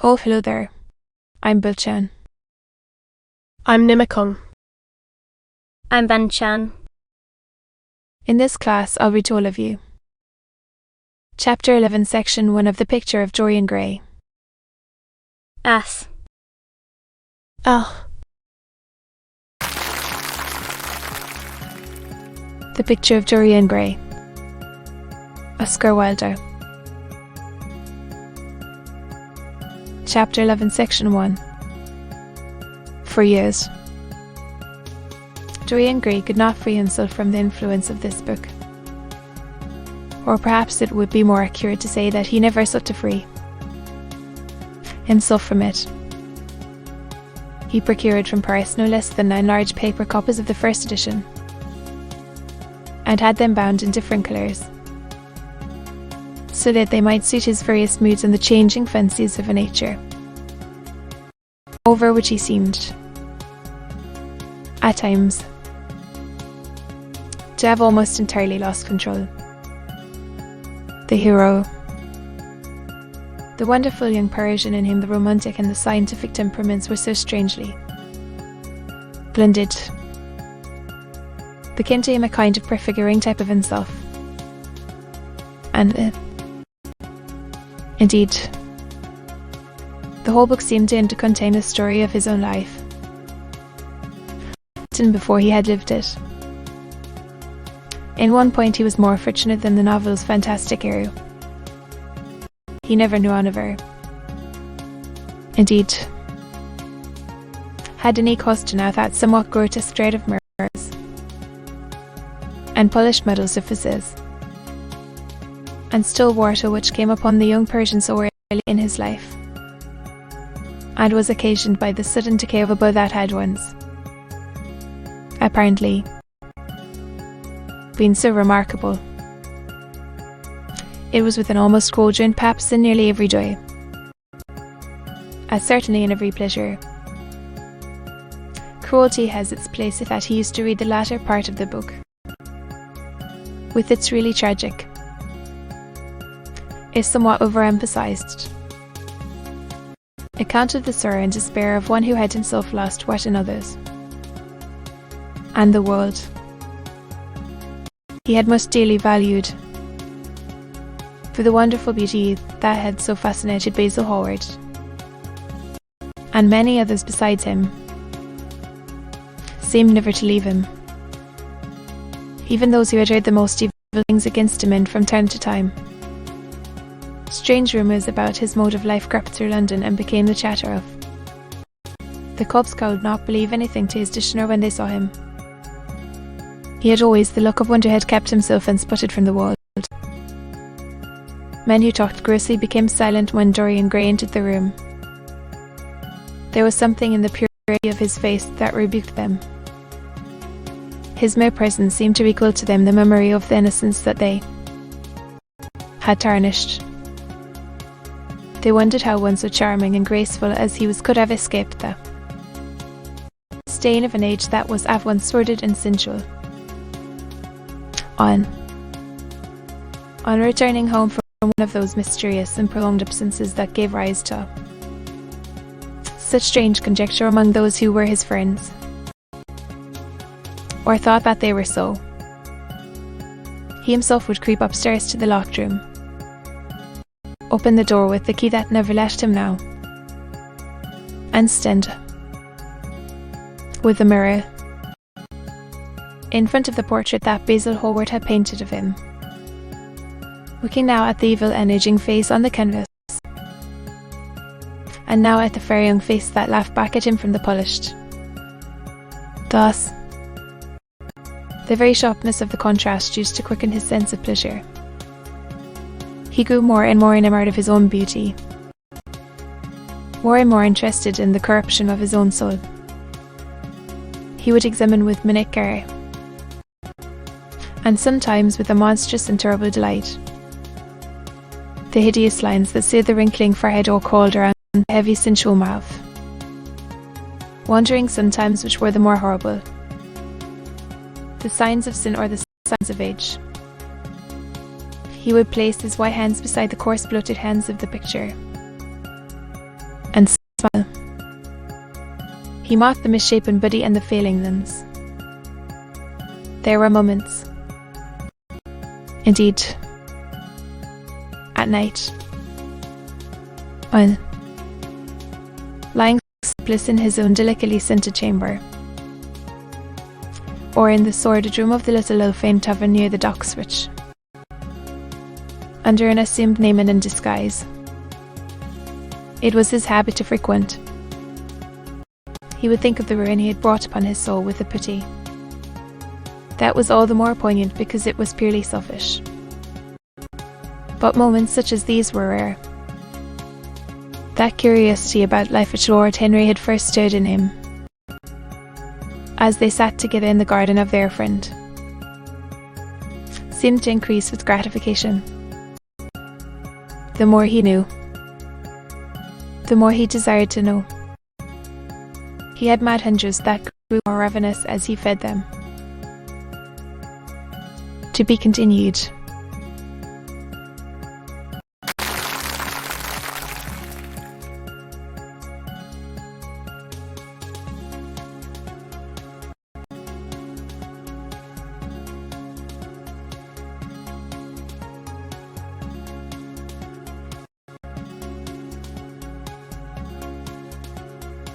Oh, hello there. I'm Bilchan. I'm Nimikung. I'm Banchan. In this class, I'll read to all of you. Chapter 11, Section 1 of The Picture of Dorian Gray. As. The Picture of Dorian Gray. Oscar Wilde. Chapter 11, Section 1. For years, Dorian Gray could not free himself from the influence of this book. Or perhaps it would be more accurate to say that he never sought to free himself from it. He procured from Paris no less than 9 large paper copies of the first edition, and had them bound in different colours, so that they might suit his various moods and the changing fancies of a nature, over which he seemed, at times, to have almost entirely lost control. The hero, the wonderful young Parisian in him, the romantic and the scientific temperaments were so strangely blended. Became to him a kind of prefiguring type of himself. And indeed, the whole book seemed to contain a story of his own life, written before he had lived it. In one point he was more fortunate than the novel's fantastic hero. He never knew Oliver. Indeed, had any cause to know that somewhat grotesque dread of murderers and polished medal surfaces, and still water which came upon the young Persian so early in his life, and was occasioned by the sudden decay of a bow that had once, apparently, been so remarkable. It was with an almost quadrant, perhaps in nearly every joy, as certainly in every pleasure. Cruelty has its place if that he used to read the latter part of the book, with its really tragic, is somewhat overemphasized account of the sorrow and despair of one who had himself lost what in others, and the world, he had most dearly valued, for the wonderful beauty that had so fascinated Basil Hallward, and many others besides him, seemed never to leave him. Even those who had heard the most evil things against him, and from time to time, strange rumours about his mode of life crept through London and became the chatter of. The cubs could not believe anything to his dishonor when they saw him. He had always the look of one who had kept himself unspotted from the world. Men who talked grossly became silent when Dorian Gray entered the room. There was something in the purity of his face that rebuked them. His mere presence seemed to recall to them the memory of the innocence that they had tarnished. They wondered how one so charming and graceful as he was could have escaped the stain of an age that was at once sordid and sensual. On returning home from one of those mysterious and prolonged absences that gave rise to such strange conjecture among those who were his friends, or thought that they were so, he himself would creep upstairs to the locked room, open the door with the key that never left him now, and stand with the mirror in front of the portrait that Basil Hallward had painted of him, looking now at the evil and aging face on the canvas, and now at the fair young face that laughed back at him from the polished. Thus, the very sharpness of the contrast used to quicken his sense of pleasure. He grew more and more enamoured of his own beauty, more and more interested in the corruption of his own soul. He would examine with minute care, and sometimes with a monstrous and terrible delight, the hideous lines that seared the wrinkling forehead or coiled around the heavy sensual mouth, wondering sometimes which were the more horrible, the signs of sin or the signs of age. He would place his white hands beside the coarse bloated hands of the picture, He mocked the misshapen body and the failing limbs. There were moments, indeed, at night, when, lying sleepless in his own delicately scented chamber, or in the sordid room of the little low-famed tavern near the dock switch, under an assumed name and in disguise, it was his habit to frequent. He would think of the ruin he had brought upon his soul with a pity that was all the more poignant because it was purely selfish. But moments such as these were rare. That curiosity about life which Lord Henry had first stirred in him, as they sat together in the garden of their friend, seemed to increase with gratification. The more he knew, the more he desired to know. He had mad hungers that grew more ravenous as he fed them. To be continued.